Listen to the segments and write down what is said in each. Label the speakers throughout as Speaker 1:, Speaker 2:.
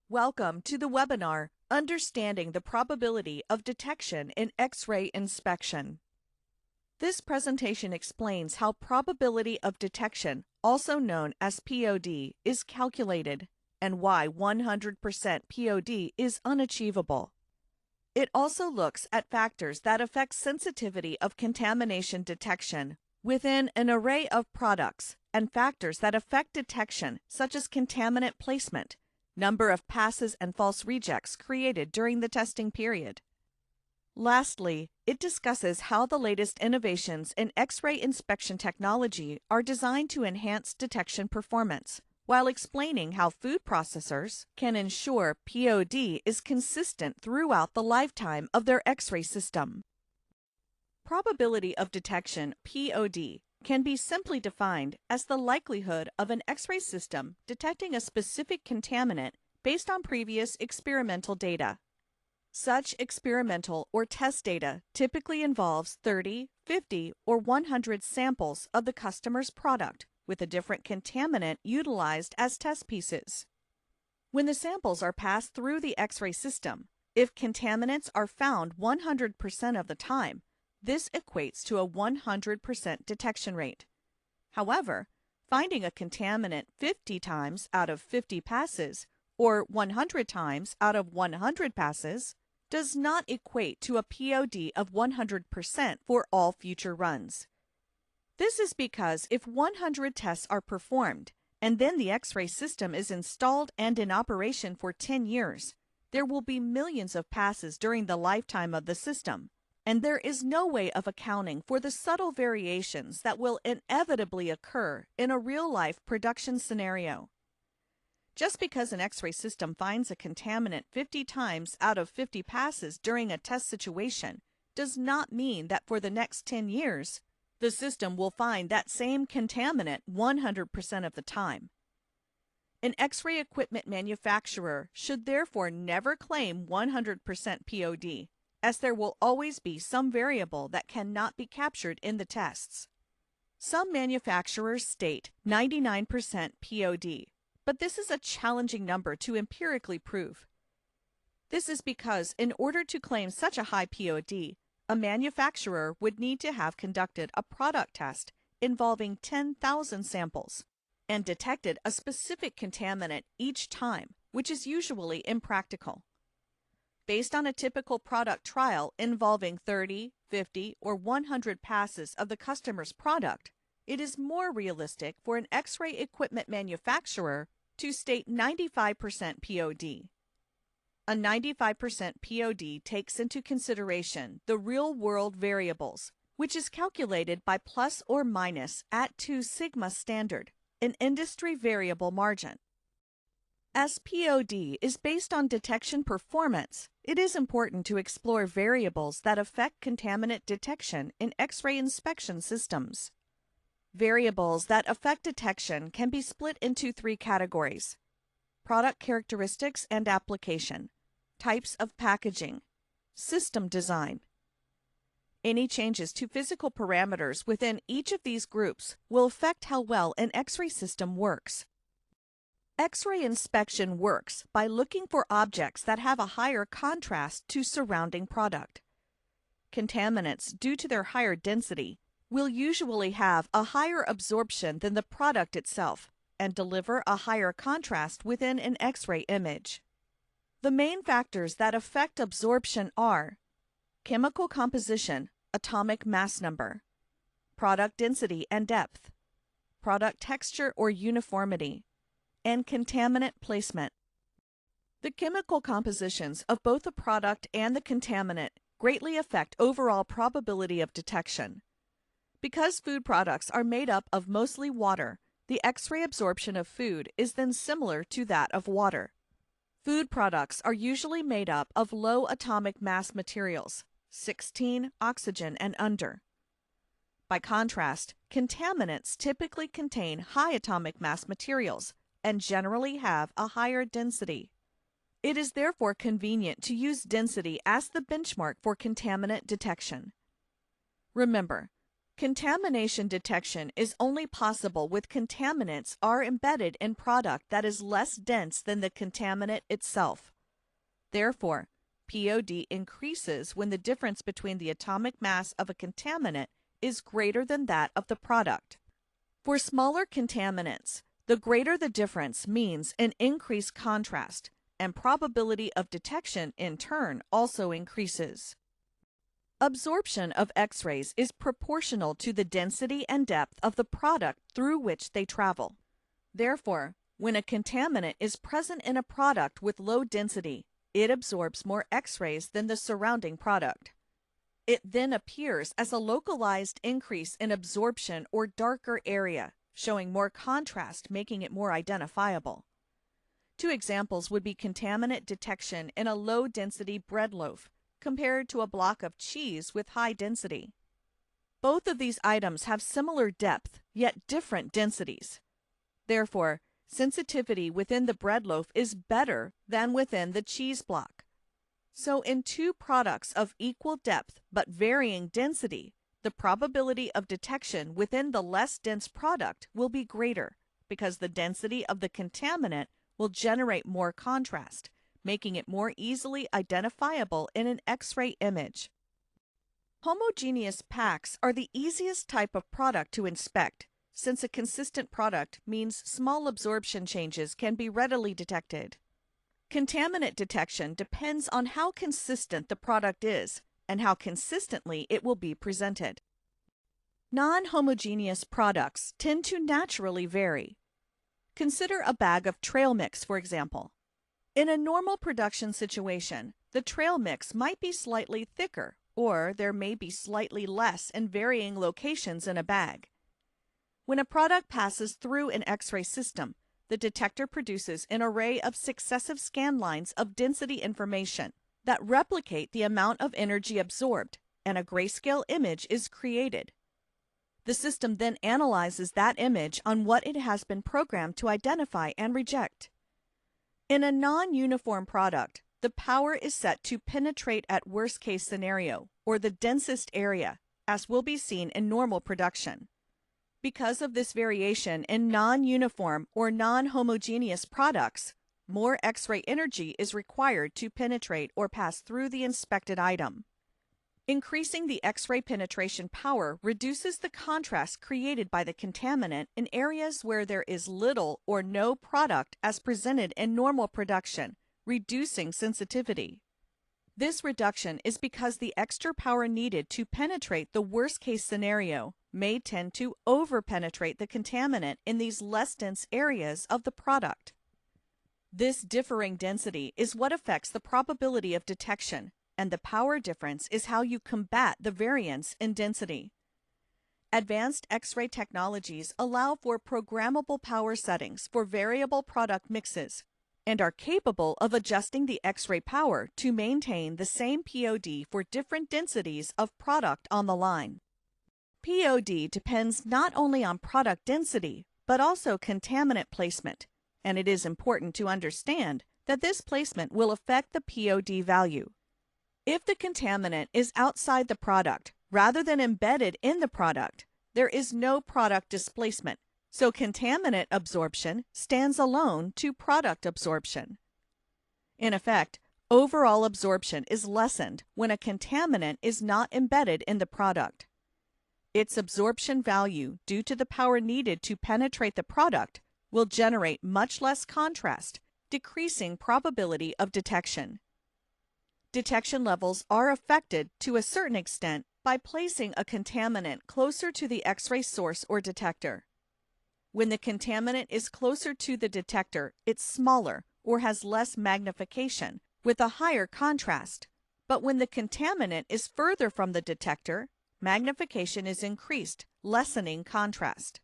Speaker 1: Welcome to the webinar, Understanding the Probability of Detection in X-ray Inspection. This presentation explains how probability of detection, also known as POD, is calculated and why 100% POD is unachievable. It also looks at factors that affect sensitivity of contamination detection within an array of products and factors that affect detection, such as contaminant placement, number of passes and false rejects created during the testing period. Lastly, it discusses how the latest innovations in X-ray inspection technology are designed to enhance detection performance, while explaining how food processors can ensure POD is consistent throughout the lifetime of their X-ray system. Probability of detection, POD, can be simply defined as the likelihood of an X-ray system detecting a specific contaminant based on previous experimental data. Such experimental or test data typically involves 30, 50, or 100 samples of the customer's product with a different contaminant utilized as test pieces. When the samples are passed through the X-ray system, if contaminants are found 100% of the time, this equates to a 100% detection rate. However, finding a contaminant 50 times out of 50 passes or 100 times out of 100 passes does not equate to a POD of 100% for all future runs. This is because if 100 tests are performed and then the X-ray system is installed and in operation for 10 years, there will be millions of passes during the lifetime of the system, and there is no way of accounting for the subtle variations that will inevitably occur in a real-life production scenario. Just because an X-ray system finds a contaminant 50 times out of 50 passes during a test situation does not mean that for the next 10 years, the system will find that same contaminant 100% of the time. An X-ray equipment manufacturer should therefore never claim 100% POD, as there will always be some variable that cannot be captured in the tests. Some manufacturers state 99% POD, but this is a challenging number to empirically prove. This is because in order to claim such a high POD, a manufacturer would need to have conducted a product test involving 10,000 samples and detected a specific contaminant each time, which is usually impractical. Based on a typical product trial involving 30, 50, or 100 passes of the customer's product, it is more realistic for an X-ray equipment manufacturer to state 95% POD. A 95% POD takes into consideration the real-world variables, which is calculated by plus or minus at 2 sigma standard, an industry variable margin. As POD is based on detection performance, it is important to explore variables that affect contaminant detection in X-ray inspection systems. Variables that affect detection can be split into 3 categories: product characteristics and application, types of packaging, system design. Any changes to physical parameters within each of these groups will affect how well an X-ray system works. X-ray inspection works by looking for objects that have a higher contrast to surrounding product. Contaminants, due to their higher density, will usually have a higher absorption than the product itself and deliver a higher contrast within an X-ray image. The main factors that affect absorption are chemical composition, atomic mass number, product density and depth, product texture or uniformity, and contaminant placement. The chemical compositions of both the product and the contaminant greatly affect overall probability of detection. Because food products are made up of mostly water, the X-ray absorption of food is then similar to that of water. Food products are usually made up of low atomic mass materials, 16 oxygen and under. By contrast, contaminants typically contain high atomic mass materials and generally have a higher density. It is therefore convenient to use density as the benchmark for contaminant detection. Remember, Contamination detection is only possible with contaminants are embedded in product that is less dense than the contaminant itself. Therefore, POD increases when the difference between the atomic mass of a contaminant is greater than that of the product. For smaller contaminants, the greater the difference means an increased contrast, and probability of detection in turn also increases. Absorption of X-rays is proportional to the density and depth of the product through which they travel. Therefore, when a contaminant is present in a product with low density, it absorbs more X-rays than the surrounding product. It then appears as a localized increase in absorption or darker area, showing more contrast, making it more identifiable. Two examples would be contaminant detection in a low-density bread loaf compared to a block of cheese with high density. Both of these items have similar depth, yet different densities. Therefore, sensitivity within the bread loaf is better than within the cheese block. So in two products of equal depth but varying density, the probability of detection within the less dense product will be greater because the density of the contaminant will generate more contrast, making it more easily identifiable in an X-ray image. Homogeneous packs are the easiest type of product to inspect, since a consistent product means small absorption changes can be readily detected. Contaminant detection depends on how consistent the product is and how consistently it will be presented. Non-homogeneous products tend to naturally vary. Consider a bag of trail mix, for example. In a normal production situation, the trail mix might be slightly thicker, or there may be slightly less in varying locations in a bag. When a product passes through an X-ray system, the detector produces an array of successive scan lines of density information that replicate the amount of energy absorbed, and a grayscale image is created. The system then analyzes that image on what it has been programmed to identify and reject. In a non-uniform product, the power is set to penetrate at worst-case scenario, or the densest area, as will be seen in normal production. Because of this variation in non-uniform or non-homogeneous products, more X-ray energy is required to penetrate or pass through the inspected item. Increasing the X-ray penetration power reduces the contrast created by the contaminant in areas where there is little or no product as presented in normal production, reducing sensitivity. This reduction is because the extra power needed to penetrate the worst-case scenario may tend to over-penetrate the contaminant in these less dense areas of the product. This differing density is what affects the probability of detection, and the power difference is how you combat the variance in density. Advanced X-ray technologies allow for programmable power settings for variable product mixes and are capable of adjusting the X-ray power to maintain the same POD for different densities of product on the line. POD depends not only on product density, but also contaminant placement, and it is important to understand that this placement will affect the POD value. If the contaminant is outside the product rather than embedded in the product, there is no product displacement, so contaminant absorption stands alone to product absorption. In effect, overall absorption is lessened when a contaminant is not embedded in the product. Its absorption value, due to the power needed to penetrate the product, will generate much less contrast, decreasing probability of detection. Detection levels are affected to a certain extent by placing a contaminant closer to the X-ray source or detector. When the contaminant is closer to the detector, it's smaller or has less magnification with a higher contrast. But when the contaminant is further from the detector, magnification is increased, lessening contrast.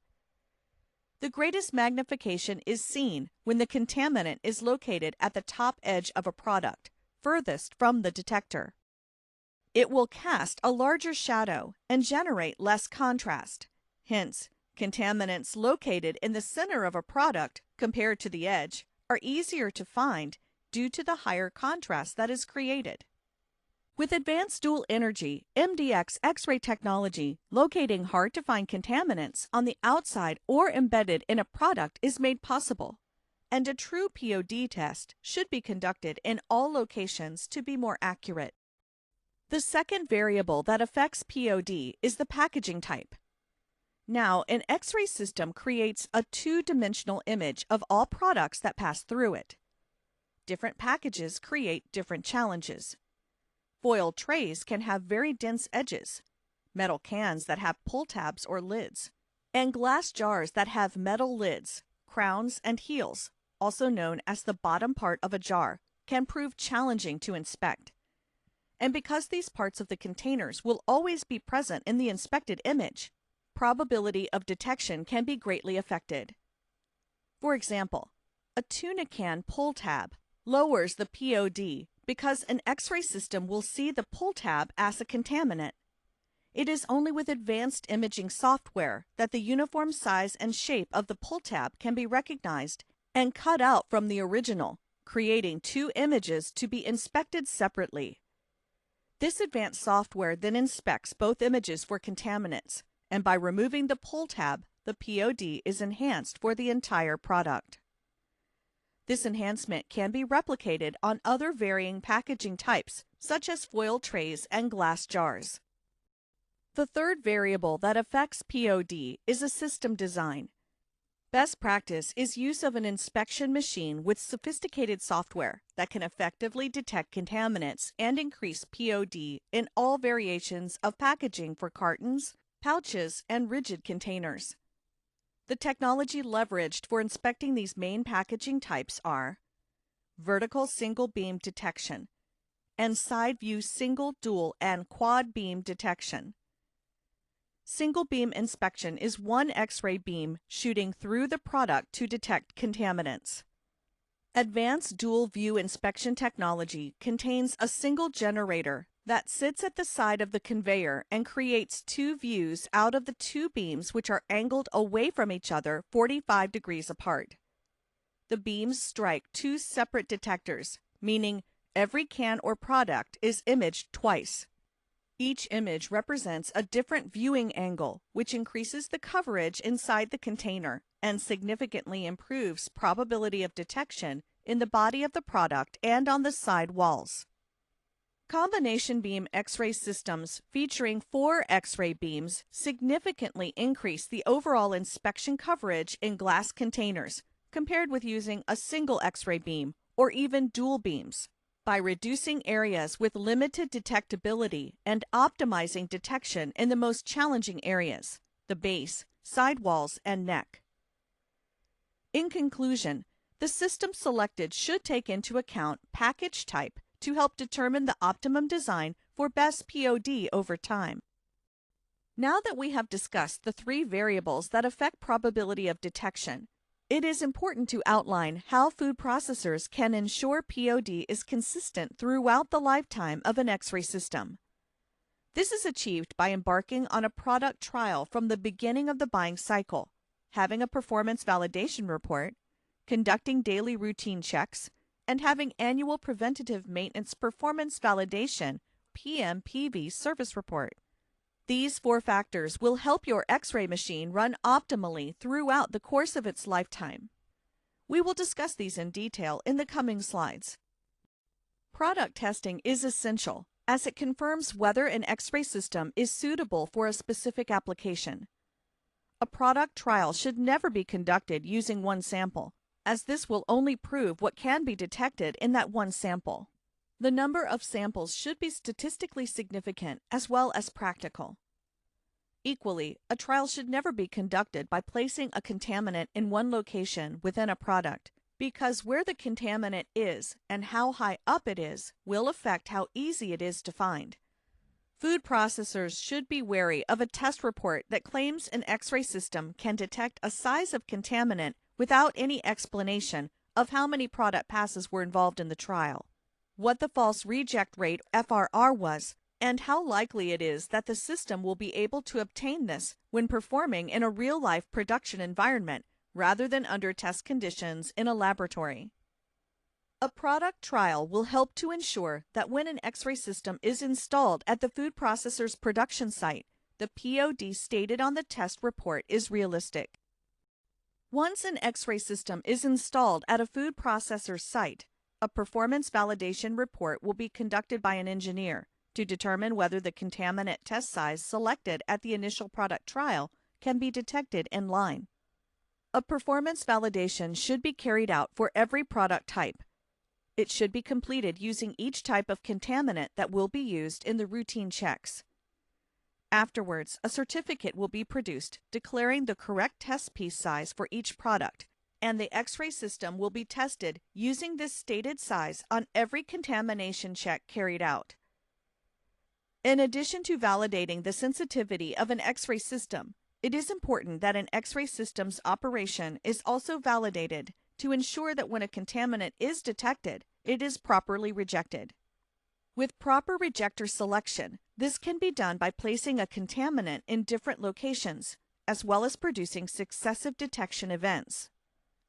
Speaker 1: The greatest magnification is seen when the contaminant is located at the top edge of a product, furthest from the detector. It will cast a larger shadow and generate less contrast. Hence, contaminants located in the center of a product compared to the edge are easier to find due to the higher contrast that is created. With advanced dual energy MDX X-ray technology, locating hard-to-find contaminants on the outside or embedded in a product is made possible, and a true POD test should be conducted in all locations to be more accurate. The second variable that affects POD is the packaging type. Now, an X-ray system creates a two-dimensional image of all products that pass through it. Different packages create different challenges. Foil trays can have very dense edges, metal cans that have pull tabs or lids, and glass jars that have metal lids, crowns, and heels, also known as the bottom part of a jar, can prove challenging to inspect. And because these parts of the containers will always be present in the inspected image, probability of detection can be greatly affected. For example, a tuna can pull tab lowers the POD because an X-ray system will see the pull tab as a contaminant. It is only with advanced imaging software that the uniform size and shape of the pull tab can be recognized and cut out from the original, creating two images to be inspected separately. This advanced software then inspects both images for contaminants, and by removing the pull tab, the POD is enhanced for the entire product. This enhancement can be replicated on other varying packaging types, such as foil trays and glass jars. The third variable that affects POD is a system design. Best practice is use of an inspection machine with sophisticated software that can effectively detect contaminants and increase POD in all variations of packaging for cartons, pouches, and rigid containers. The technology leveraged for inspecting these main packaging types are vertical single beam detection and side view single, dual, and quad beam detection. Single beam inspection is one X-ray beam shooting through the product to detect contaminants. Advanced dual view inspection technology contains a single generator that sits at the side of the conveyor and creates two views out of the two beams which are angled away from each other 45 degrees apart. The beams strike two separate detectors, meaning every can or product is imaged twice. Each image represents a different viewing angle, which increases the coverage inside the container and significantly improves probability of detection in the body of the product and on the side walls. Combination beam X-ray systems featuring 4 X-ray beams significantly increase the overall inspection coverage in glass containers compared with using a single X-ray beam or even dual beams, by reducing areas with limited detectability and optimizing detection in the most challenging areas, the base, sidewalls, and neck. In conclusion, the system selected should take into account package type to help determine the optimum design for best POD over time. Now that we have discussed the 3 variables that affect probability of detection, it is important to outline how food processors can ensure POD is consistent throughout the lifetime of an X-ray system. This is achieved by embarking on a product trial from the beginning of the buying cycle, having a performance validation report, conducting daily routine checks, and having annual Preventative Maintenance Performance Validation PMPV service report. These 4 factors will help your X-ray machine run optimally throughout the course of its lifetime. We will discuss these in detail in the coming slides. Product testing is essential as it confirms whether an X-ray system is suitable for a specific application. A product trial should never be conducted using one sample, as this will only prove what can be detected in that one sample. The number of samples should be statistically significant as well as practical. Equally, a trial should never be conducted by placing a contaminant in one location within a product, because where the contaminant is and how high up it is will affect how easy it is to find. Food processors should be wary of a test report that claims an X-ray system can detect a size of contaminant without any explanation of how many product passes were involved in the trial, what the false reject rate FRR was, and how likely it is that the system will be able to obtain this when performing in a real-life production environment rather than under test conditions in a laboratory. A product trial will help to ensure that when an X-ray system is installed at the food processor's production site, the POD stated on the test report is realistic. Once an X-ray system is installed at a food processor's site, a performance validation report will be conducted by an engineer to determine whether the contaminant test size selected at the initial product trial can be detected in line. A performance validation should be carried out for every product type. It should be completed using each type of contaminant that will be used in the routine checks. Afterwards, a certificate will be produced declaring the correct test piece size for each product, and the X-ray system will be tested using this stated size on every contamination check carried out. In addition to validating the sensitivity of an X-ray system, it is important that an X-ray system's operation is also validated to ensure that when a contaminant is detected, it is properly rejected. With proper rejector selection, this can be done by placing a contaminant in different locations, as well as producing successive detection events.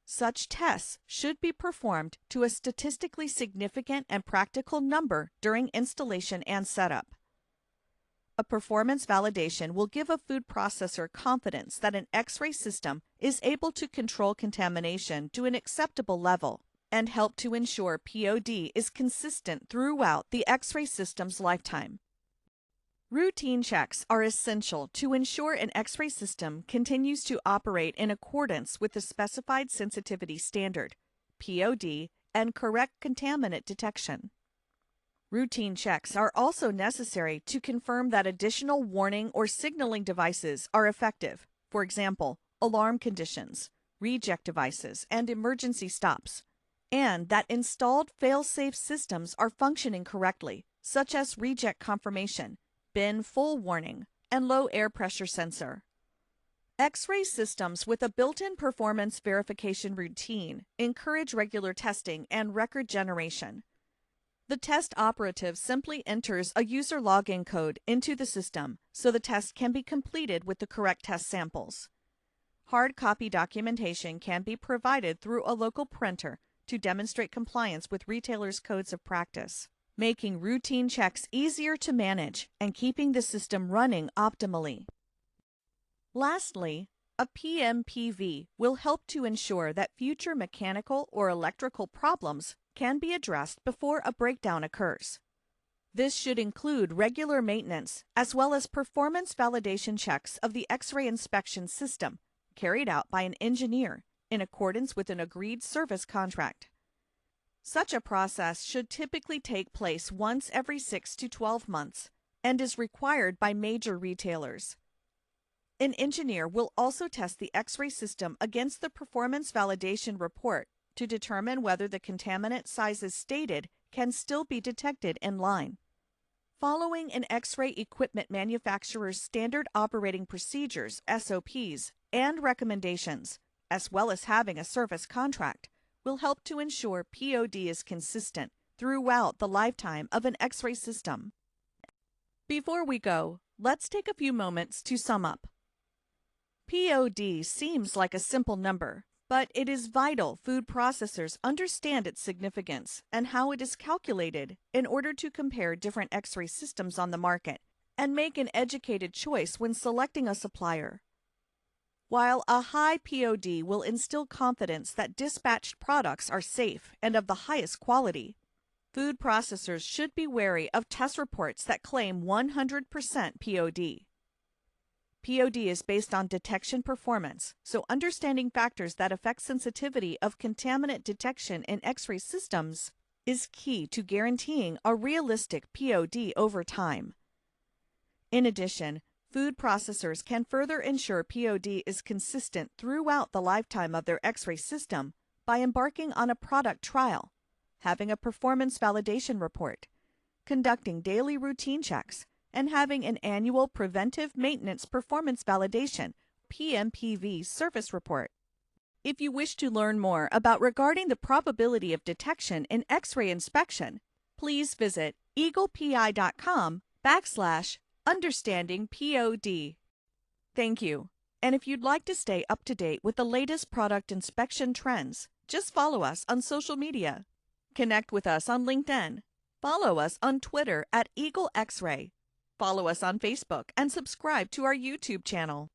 Speaker 1: Such tests should be performed to a statistically significant and practical number during installation and setup. A performance validation will give a food processor confidence that an X-ray system is able to control contamination to an acceptable level and help to ensure POD is consistent throughout the X-ray system's lifetime. Routine checks are essential to ensure an X-ray system continues to operate in accordance with the specified sensitivity standard, POD, and correct contaminant detection. Routine checks are also necessary to confirm that additional warning or signaling devices are effective, for example, alarm conditions, reject devices, and emergency stops, and that installed fail-safe systems are functioning correctly, such as reject confirmation, bin full warning, and low air pressure sensor. X-ray systems with a built-in performance verification routine encourage regular testing and record generation. The test operative simply enters a user login code into the system so the test can be completed with the correct test samples. Hard copy documentation can be provided through a local printer to demonstrate compliance with retailers' codes of practice, making routine checks easier to manage and keeping the system running optimally. Lastly, a PMPV will help to ensure that future mechanical or electrical problems can be addressed before a breakdown occurs. This should include regular maintenance as well as performance validation checks of the X-ray inspection system carried out by an engineer in accordance with an agreed service contract. Such a process should typically take place once every 6 to 12 months and is required by major retailers. An engineer will also test the X-ray system against the performance validation report to determine whether the contaminant sizes stated can still be detected in line. Following an X-ray equipment manufacturer's standard operating procedures, SOPs, and recommendations, as well as having a service contract, will help to ensure POD is consistent throughout the lifetime of an X-ray system. Before we go, let's take a few moments to sum up. POD seems like a simple number, but it is vital food processors understand its significance and how it is calculated in order to compare different X-ray systems on the market and make an educated choice when selecting a supplier. While a high POD will instill confidence that dispatched products are safe and of the highest quality, food processors should be wary of test reports that claim 100% POD. POD is based on detection performance, so understanding factors that affect sensitivity of contaminant detection in X-ray systems is key to guaranteeing a realistic POD over time. In addition, food processors can further ensure POD is consistent throughout the lifetime of their X-ray system by embarking on a product trial, having a performance validation report, conducting daily routine checks, and having an annual preventive maintenance performance validation PMPV service report. If you wish to learn more about regarding the probability of detection in X-ray inspection, please visit eaglepi.com/understanding POD. Thank you. And if you'd like to stay up to date with the latest product inspection trends, just follow us on social media. Connect with us on LinkedIn. Follow us on Twitter at Eagle X-Ray. Follow us on Facebook and subscribe to our YouTube channel.